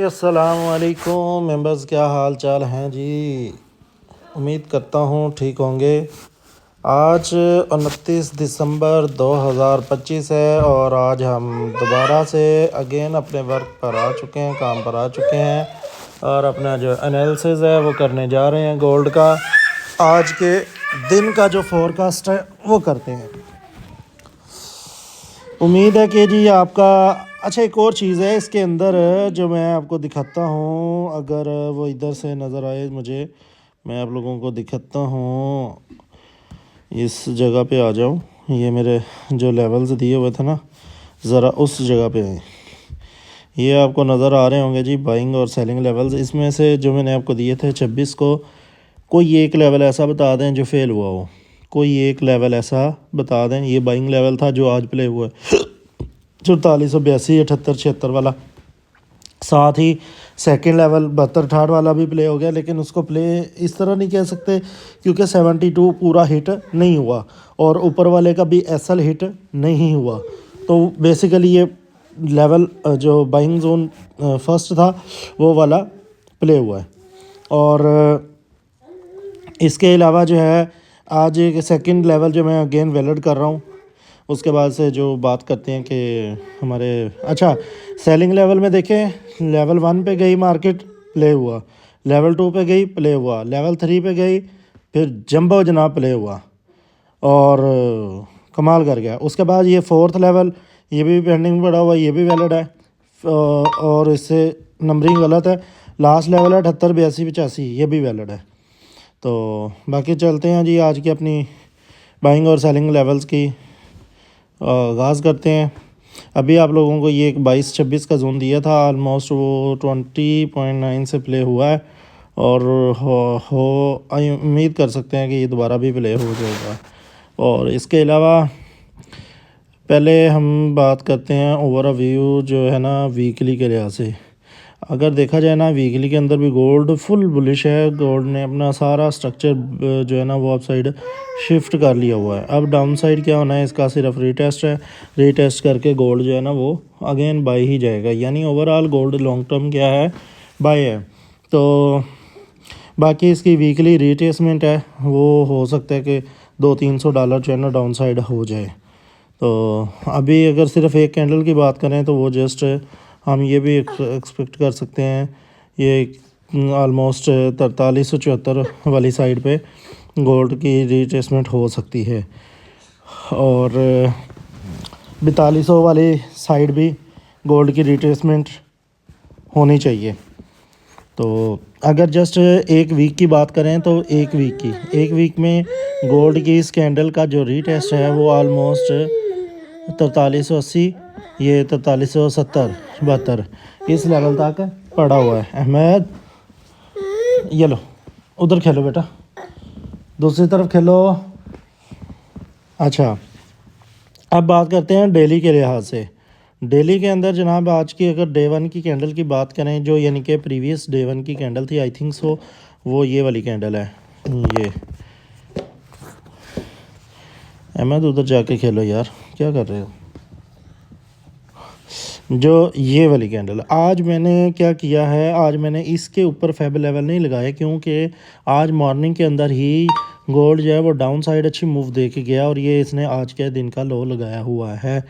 अस्सलामुअलैकुम मेंबर्स, क्या हाल चाल हैं जी। उम्मीद करता हूँ ठीक होंगे। आज 29 दिसंबर 2025 है और आज हम दोबारा से अगेन अपने वर्क पर आ चुके हैं, काम पर आ चुके हैं और अपना जो एनालिसिस है वो करने जा रहे हैं गोल्ड का। आज के दिन का जो फोरकास्ट है वो करते हैं। उम्मीद है कि जी आपका अच्छा। एक और चीज़ है इसके अंदर जो मैं आपको दिखाता हूँ, अगर वो इधर से नज़र आए मुझे, मैं आप लोगों को दिखाता हूँ। इस जगह पे आ जाऊँ, ये मेरे जो लेवल्स दिए हुए थे ना, ज़रा उस जगह पे आए। ये आपको नज़र आ रहे होंगे जी बाइंग और सेलिंग लेवल्स। इसमें से जो मैंने आपको दिए थे 26 को, कोई एक लेवल ऐसा बता दें जो फेल हुआ हो। कोई एक लेवल ऐसा बता दें। ये बाइंग लेवल था जो आज प्ले हुआ है 4482 78 76 वाला। साथ ही सेकंड लेवल 72 68 वाला भी प्ले हो गया, लेकिन उसको प्ले इस तरह नहीं कह सकते क्योंकि 72 पूरा हिट नहीं हुआ और ऊपर वाले का भी एसएल हिट नहीं हुआ। तो बेसिकली ये लेवल जो बाइंग जोन फर्स्ट था वो वाला प्ले हुआ है। और इसके अलावा जो है आज एक सेकंड लेवल जो मैं अगेन वैलिड कर रहा हूँ। उसके बाद से जो बात करते हैं कि हमारे अच्छा सेलिंग लेवल में देखें, लेवल 1 पे गई मार्केट, प्ले हुआ। लेवल 2 पे गई, प्ले हुआ। लेवल 3 पे गई, फिर जंबो जनाब प्ले हुआ और कमाल कर गया। उसके बाद ये फोर्थ लेवल, ये भी पेंडिंग पड़ा हुआ, ये भी वैलिड है और इससे नंबरिंग गलत है। लास्ट लेवल है 78 82 85, ये भी वैलिड है। तो बाकी चलते हैं जी आज की अपनी बाइंग और सेलिंग लेवल्स की आगाज़ करते हैं। अभी आप लोगों को ये एक 22-26 का जोन दिया था, ऑलमोस्ट वो 20.9 से प्ले हुआ है और उम्मीद कर सकते हैं कि ये दोबारा भी प्ले हो जाएगा। और इसके अलावा पहले हम बात करते हैं ओवर व्यू जो है ना वीकली के लिहाज से। अगर देखा जाए ना, वीकली के अंदर भी गोल्ड फुल बुलिश है। गोल्ड ने अपना सारा स्ट्रक्चर जो है ना वो अप साइड शिफ्ट कर लिया हुआ है। अब डाउन साइड क्या होना है, इसका सिर्फ रीटेस्ट है। रीटेस्ट करके गोल्ड जो है ना वो अगेन बाई ही जाएगा, यानी ओवरऑल गोल्ड लॉन्ग टर्म क्या है, बाई है। तो बाकी इसकी वीकली रीटेसमेंट है, वो हो सकता है कि $200-300 जो है ना डाउन साइड हो जाए। तो अभी अगर सिर्फ एक कैंडल की बात करें तो वो जस्ट हम ये भी एक्सपेक्ट कर सकते हैं ये ऑलमोस्ट 4374 वाली साइड पे गोल्ड की रिट्रेसमेंट हो सकती है और 4200 वाली साइड भी गोल्ड की रिट्रेसमेंट होनी चाहिए। तो अगर जस्ट एक वीक की बात करें तो एक वीक में गोल्ड की इस कैंडल का जो रीटेस्ट है वो ऑलमोस्ट 4380, ये 4370 72 इस लेवल तक पड़ा हुआ है। अहमद ये लो, उधर खेलो बेटा, दूसरी तरफ खेलो। अच्छा, अब बात करते हैं डेली के लिहाज से। डेली के अंदर जनाब आज की अगर डे 1 की कैंडल की बात करें, जो यानी कि प्रीवियस डे 1 की कैंडल थी, आई थिंक सो वो ये वाली कैंडल है। ये अहमद उधर जाके खेलो यार, क्या कर रहे हो। जो ये वाली कैंडल आज मैंने क्या किया है, आज मैंने इसके ऊपर फेब लेवल नहीं लगाया क्योंकि आज मॉर्निंग के अंदर ही गोल्ड जो है वो डाउन साइड अच्छी मूव दे के गया और ये इसने आज के दिन का लो लगाया हुआ है।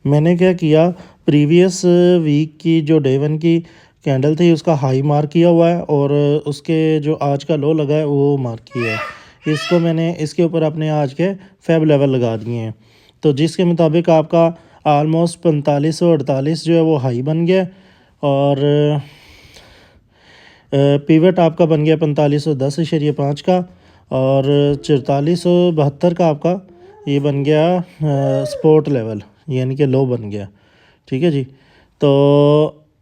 मैंने क्या किया, प्रीवियस वीक की जो डे 1 की कैंडल थी उसका हाई मार्क किया हुआ है और उसके जो आज का लो लगा है वो मार्क किया है। इसको मैंने इसके ऊपर अपने आज के फेब लेवल लगा दिए हैं, तो जिसके मुताबिक आपका ऑलमोस्ट 4548 जो है वो हाई बन गया और पिवट आपका बन गया 4510.5 का और 4472 का आपका ये बन गया सपोर्ट लेवल, यानी कि लो बन गया। ठीक है जी। तो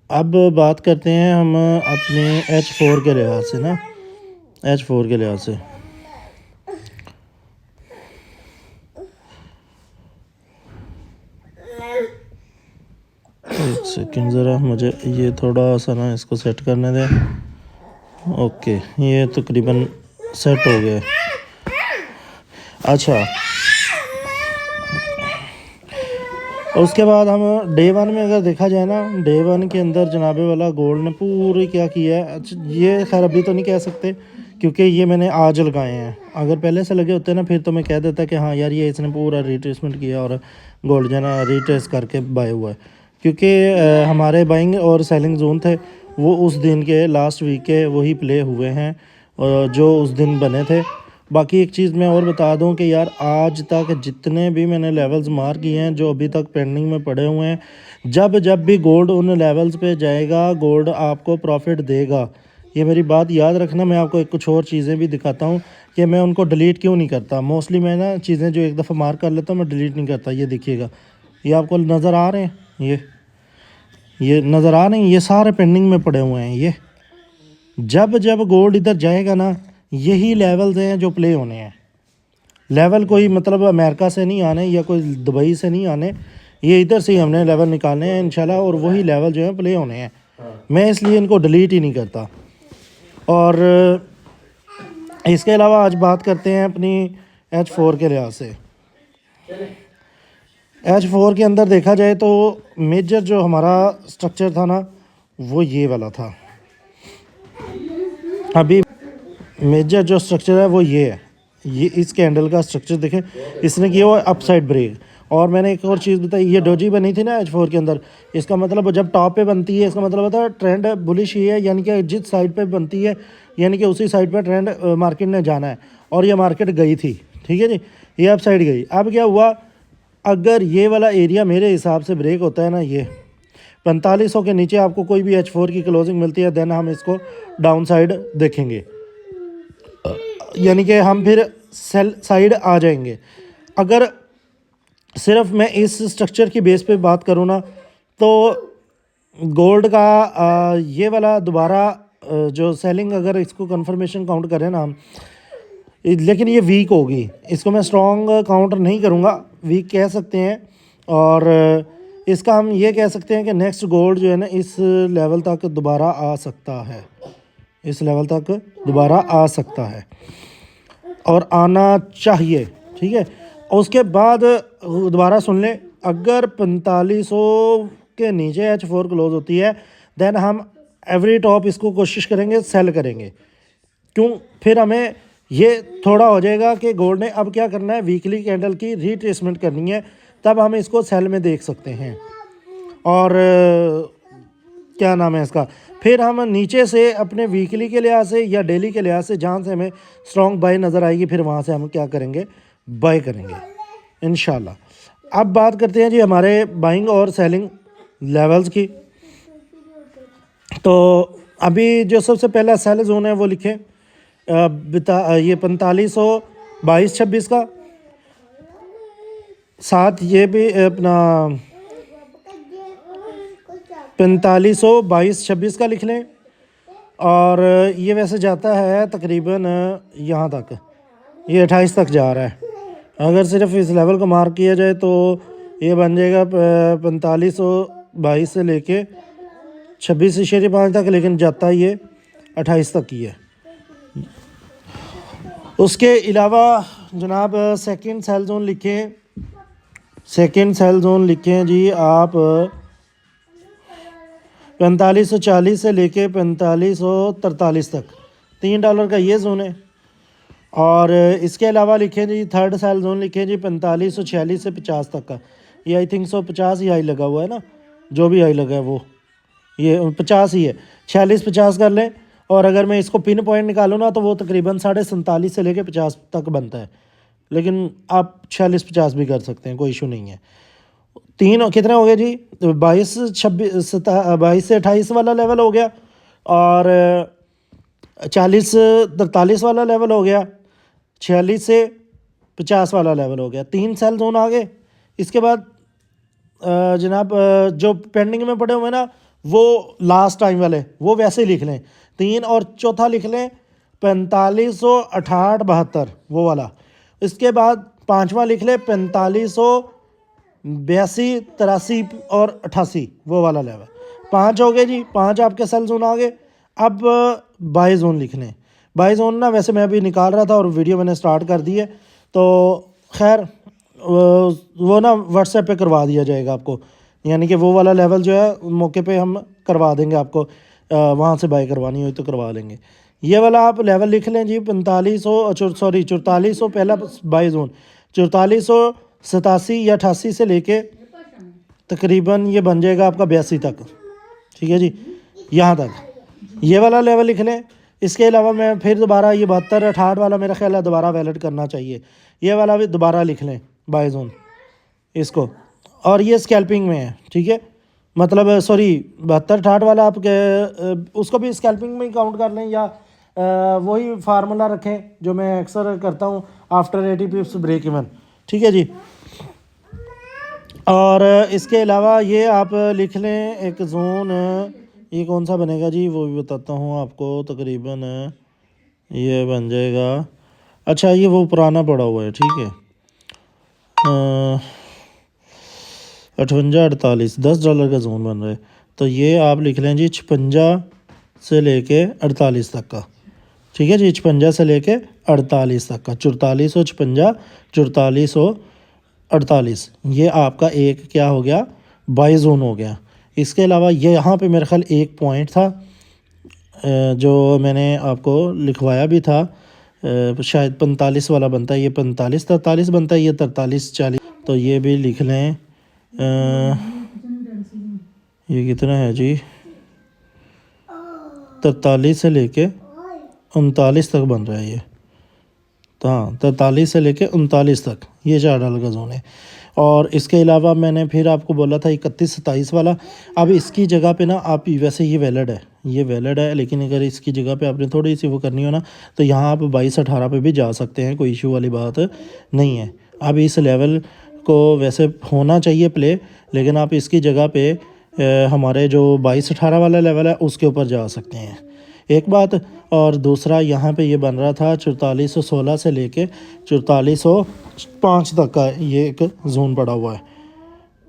अब बात करते हैं हम अपने H4 के लिहाज से ना, H4 के लिहाज से। एक सेकंड ज़रा मुझे ये थोड़ा सा ना इसको सेट करने दें। ओके, ये तकरीबन सेट हो गया। अच्छा, और उसके बाद हम डे वन में अगर देखा जाए ना, डे वन के अंदर जनाबे वाला गोल्ड ने पूरी क्या किया है। अच्छा ये खैर अभी तो नहीं कह सकते क्योंकि ये मैंने आज लगाए हैं, अगर पहले से लगे होते ना फिर तो मैं कह देता कि हाँ यार ये इसने पूरा रिट्रेसमेंट किया और गोल्ड जो है ना रिट्रेस करके बाय हुआ है। क्योंकि हमारे बाइंग और सेलिंग जोन थे वो उस दिन के लास्ट वीक के वही प्ले हुए हैं जो उस दिन बने थे। बाकी एक चीज़ मैं और बता दूं कि यार आज तक जितने भी मैंने लेवल्स मार किए हैं जो अभी तक पेंडिंग में पड़े हुए हैं, जब जब भी गोल्ड उन लेवल्स पे जाएगा गोल्ड आपको प्रॉफिट देगा। ये मेरी बात याद रखना। मैं आपको एक कुछ और चीज़ें भी दिखाता हूँ कि मैं उनको डिलीट क्यों नहीं करता। मोस्टली मैं ना चीज़ें जो एक दफ़ा मार कर लेता हूँ मैं डिलीट नहीं करता। ये देखिएगा, ये आपको नज़र आ रहे हैं, ये नज़र आ रहे हैं, ये सारे पेंडिंग में पड़े हुए हैं। ये जब जब गोल्ड इधर जाएगा ना यही लेवल्स हैं जो प्ले होने हैं। लेवल कोई मतलब अमेरिका से नहीं आने या कोई दुबई से नहीं आने, ये इधर से ही हमने लेवल निकालने हैं इंशाल्लाह, और वही लेवल जो है प्ले होने हैं। मैं इसलिए इनको डिलीट ही नहीं करता। और इसके अलावा आज बात करते हैं अपनी H4 के लिहाज से। H4 के अंदर देखा जाए तो मेजर जो हमारा स्ट्रक्चर था ना वो ये वाला था। अभी मेजर जो स्ट्रक्चर है वो ये है, ये इस कैंडल का स्ट्रक्चर देखें, इसने किया हुआ अपसाइड ब्रेक। और मैंने एक और चीज़ बताई, ये डोजी बनी थी ना H4 के अंदर, इसका मतलब जब टॉप पे बनती है इसका मतलब होता है ट्रेंड बुलिश ही है, यानी कि जिस साइड पे बनती है यानी कि उसी साइड पे ट्रेंड मार्केट ने जाना है। और ये मार्केट गई थी, ठीक है जी, ये अपसाइड गई। अब क्या हुआ, अगर ये वाला एरिया मेरे हिसाब से ब्रेक होता है ना, ये 4500 के नीचे आपको कोई भी H4 की क्लोजिंग मिलती है, देन हम इसको डाउन साइड देखेंगे, यानी कि हम फिर सेल साइड आ जाएंगे। अगर सिर्फ मैं इस स्ट्रक्चर की बेस पे बात करूँ ना तो गोल्ड का ये वाला दोबारा जो सेलिंग, अगर इसको कंफर्मेशन काउंट करें ना हम, लेकिन ये वीक होगी, इसको मैं स्ट्रॉन्ग काउंटर नहीं करूँगा, वीक कह सकते हैं। और इसका हम ये कह सकते हैं कि नेक्स्ट गोल्ड जो है ना इस लेवल तक दोबारा आ सकता है, इस लेवल तक दोबारा आ सकता है और आना चाहिए, ठीक है। और उसके बाद दोबारा सुन लें, अगर 4500 के नीचे H4 क्लोज होती है देन हम एवरी टॉप इसको कोशिश करेंगे सेल करेंगे। क्यों, फिर हमें ये थोड़ा हो जाएगा कि गोल्ड ने अब क्या करना है, वीकली कैंडल की रिट्रेसमेंट करनी है, तब हम इसको सेल में देख सकते हैं। और क्या नाम है इसका, फिर हम नीचे से अपने वीकली के लिहाज से या डेली के लिहाज से जहाँ से हमें स्ट्रॉन्ग बाय नज़र आएगी फिर वहाँ से हम क्या करेंगे, बाय करेंगे इंशाल्लाह। अब बात करते हैं जी हमारे बाइंग और सेलिंग लेवल्स की। तो अभी जो सबसे पहला सेल जोन है वो लिखें ये 4522-26 का, साथ ये भी अपना 4522-26 का लिख लें। और ये वैसे जाता है तकरीबन यहाँ तक, ये 28 तक जा रहा है। अगर सिर्फ इस लेवल को मार्क किया जाए तो ये बन जाएगा 4522 से लेके 26.5 तक, लेकिन जाता ये 28 तक ही है। उसके अलावा जनाब सेकंड सेल जोन लिखें, सेकंड सेल जोन लिखें जी आप 4540 से लेके 4543 तक, $3 का ये जोन है। और इसके अलावा लिखें जी थर्ड सेल जोन लिखें जी 4546 से 50 तक का, ये आई थिंक 50 ही हाई लगा हुआ है ना, जो भी हाई लगा है वो ये 50 ही है, 46-50 कर लें। और अगर मैं इसको पिन पॉइंट निकालूँ ना तो वो तकरीबन 47.5 से लेके 50 तक बनता है, लेकिन आप 46-50 भी कर सकते हैं, कोई इशू नहीं है। तीन कितने हो गए जी, 22 से 28 वाला लेवल हो गया, और 40-43 वाला लेवल हो गया, 46 से 50 वाला लेवल हो गया, 3 सेल जोन आ गए। इसके बाद जनाब जो पेंडिंग में पड़े हुए ना वो लास्ट टाइम वाले वो वैसे ही लिख लें 3, और चौथा लिख लें 4568-72 वो वाला। इसके बाद पांचवा लिख लें 4582-83 और 88 वो वाला लेवल। 5 हो गए जी, 5 आपके सेल जोन आ गए। अब बाई जोन लिख लें। बाई जोन ना वैसे मैं अभी निकाल रहा था और वीडियो मैंने स्टार्ट कर दी है, तो खैर वो ना व्हाट्सएप पे करवा दिया जाएगा आपको, यानी कि वो वाला लेवल जो है मौके पे हम करवा देंगे आपको, वहाँ से बाई करवानी हुई तो करवा लेंगे। ये वाला आप लेवल लिख लें जी, 4500 सॉरी 4400 पहला बाई जोन, 4487 या 88 से लेके तकरीबन ये बन जाएगा आपका 82 तक, ठीक है जी, यहाँ तक ये वाला लेवल लिख लें। इसके अलावा मैं फिर दोबारा ये 72 68 वाला मेरा ख्याल है दोबारा वैलिड करना चाहिए, ये वाला भी दोबारा लिख लें बाई जोन इसको, और ये स्कैल्पिंग में है, ठीक है, मतलब सॉरी 72 68 वाला आप उसको भी स्कैल्पिंग में ही काउंट कर लें, या वही फार्मूला रखें जो मैं अक्सर करता हूँ, आफ्टर 80 पिप्स ब्रेक इवन, ठीक है जी। और इसके अलावा ये आप लिख लें एक जोन, ये कौन सा बनेगा जी वो भी बताता हूँ आपको, तकरीबन ये बन जाएगा, अच्छा ये वो पुराना पड़ा हुआ है, ठीक है, 58 48 $10 का जोन बन रहा है, तो ये आप लिख लें जी 56 से लेके 48 तक का, ठीक है जी, 56 से लेके 48 तक का, 4456 4448, ये आपका एक क्या हो गया बाई जोन हो गया। इसके अलावा ये यहाँ पे मेरे ख्याल एक पॉइंट था जो मैंने आपको लिखवाया भी था, शायद 45 वाला बनता है, ये 45 43 बनता है, ये 43 40, तो ये भी लिख लें, ये कितना है जी 43 से लेके 39 तक बन रहा है ये, तो हाँ 43 से लेके 39 तक ये $4 का जोन है। और इसके अलावा मैंने फिर आपको बोला था 31 27 वाला, अब इसकी जगह पे ना आप वैसे ये वैलिड है, ये वैलिड है, लेकिन अगर इसकी जगह पे आपने थोड़ी सी वो करनी हो ना तो यहाँ आप 22 18 पे भी जा सकते हैं, कोई इशू वाली बात नहीं है। अब इस लेवल को वैसे होना चाहिए प्ले, लेकिन आप इसकी जगह पे हमारे जो 22 18 वाला लेवल है उसके ऊपर जा सकते हैं, एक बात। और दूसरा यहाँ पे ये बन रहा था 4416 से लेके 4405 तक का ये एक जोन पड़ा हुआ है,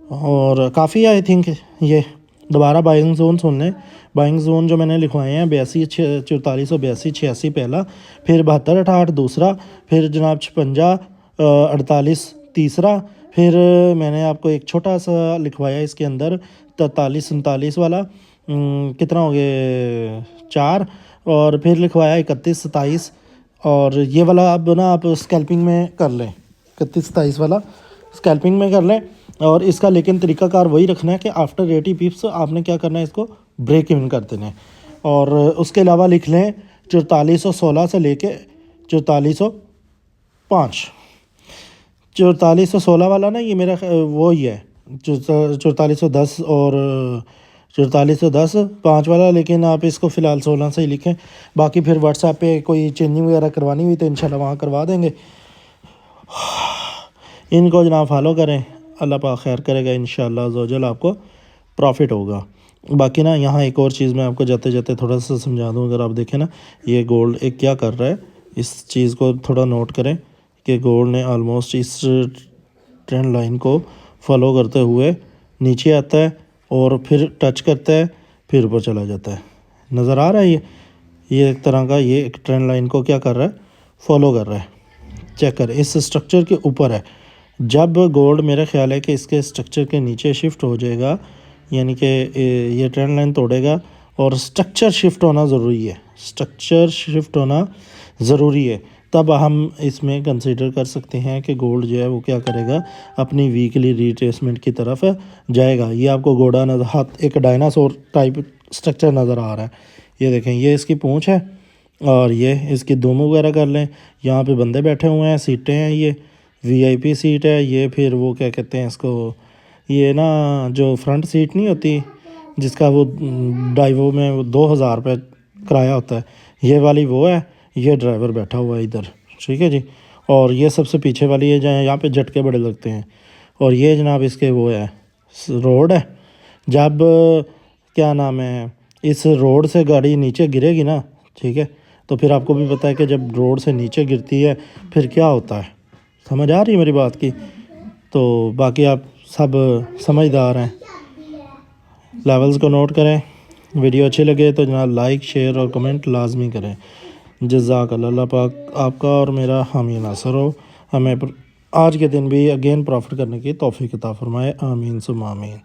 और काफ़ी आई थिंक ये दोबारा बाइंग जोन सुन लें। बाइंग जोन जो मैंने लिखवाए हैं 82 4482 86 पहला, फिर 72 68 दूसरा, फिर जनाब 56 48 तीसरा, फिर मैंने आपको एक छोटा सा लिखवाया इसके अंदर 43 39 वाला, कितना हो गए 4, और फिर लिखवाया 31 27, और ये वाला अब ना आप स्कैल्पिंग में कर लें, 31 27 वाला स्कैल्पिंग में कर लें। और इसका लेकिन तरीकाकार वही रखना है कि आफ्टर 80 पिप्स आपने क्या करना है, इसको ब्रेक इवन कर देना है। और उसके अलावा लिख लें 4416 से लेके 4405, 4416 वाला ना ये मेरा वो ही है 4410 और 4410 5 वाला, लेकिन आप इसको फ़िलहाल 16 से ही लिखें, बाकी फिर व्हाट्सएप पे कोई चेंजिंग वगैरह करवानी हुई तो इंशाल्लाह वहाँ करवा देंगे। इनको जनाब फॉलो करें, अल्लाह पाक खैर करेगा, इंशाल्लाह ज़ोजल आपको प्रॉफिट होगा। बाकी ना यहाँ एक और चीज़ मैं आपको जाते जाते थोड़ा सा समझा दूँ, अगर आप देखें ना ये गोल्ड एक क्या कर रहा है, इस चीज़ को थोड़ा नोट करें कि गोल्ड ने आलमोस्ट इस ट्रेंड लाइन को फॉलो करते हुए नीचे आता है और फिर टच करता है, फिर ऊपर चला जाता है, नज़र आ रहा है ये एक तरह का ये एक ट्रेंड लाइन को क्या कर रहा है, फॉलो कर रहा है। चेक कर इस स्ट्रक्चर के ऊपर है, जब गोल्ड मेरा ख्याल है कि इसके स्ट्रक्चर के नीचे शिफ्ट हो जाएगा, यानी कि ये ट्रेंड लाइन तोड़ेगा, और स्ट्रक्चर शिफ्ट होना ज़रूरी है, स्ट्रक्चर शिफ्ट होना ज़रूरी है, तब हम इसमें कंसीडर कर सकते हैं कि गोल्ड जो है वो क्या करेगा, अपनी वीकली रिट्रेसमेंट की तरफ जाएगा। ये आपको घोड़ा नज़र, हाथ एक डायनासोर टाइप स्ट्रक्चर नज़र आ रहा है, ये देखें ये इसकी पूँछ है, और ये इसकी दुम वगैरह कर लें, यहाँ पे बंदे बैठे हुए हैं, सीटें हैं, ये वीआईपी सीट है, ये फिर वो क्या कहते हैं इसको, ये ना जो फ्रंट सीट नहीं होती जिसका वो डाइवो में वो 2000 रुपये किराया होता है, ये वाली वो है, ये ड्राइवर बैठा हुआ है इधर, ठीक है जी। और ये सबसे पीछे वाली है जहाँ यहाँ पे झटके बड़े लगते हैं, और ये जनाब इसके वो है रोड है, जब क्या नाम है इस रोड से गाड़ी नीचे गिरेगी ना, ठीक है, तो फिर आपको भी पता है कि जब रोड से नीचे गिरती है फिर क्या होता है, समझ आ रही है मेरी बात की। तो बाकी आप सब समझदार हैं, लेवल्स को नोट करें, वीडियो अच्छी लगे तो जनाब लाइक शेयर और कमेंट लाजमी करें। जज़ाकल्लाह, अल्लाह पाक आपका और मेरा हामी नासर हो, हमें आज के दिन भी अगेन प्रॉफिट करने की तौफीक अता फरमाए, आमीन सुम्मा आमीन।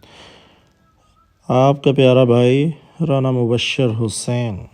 आपका प्यारा भाई राना मुबश्शिर हुसैन।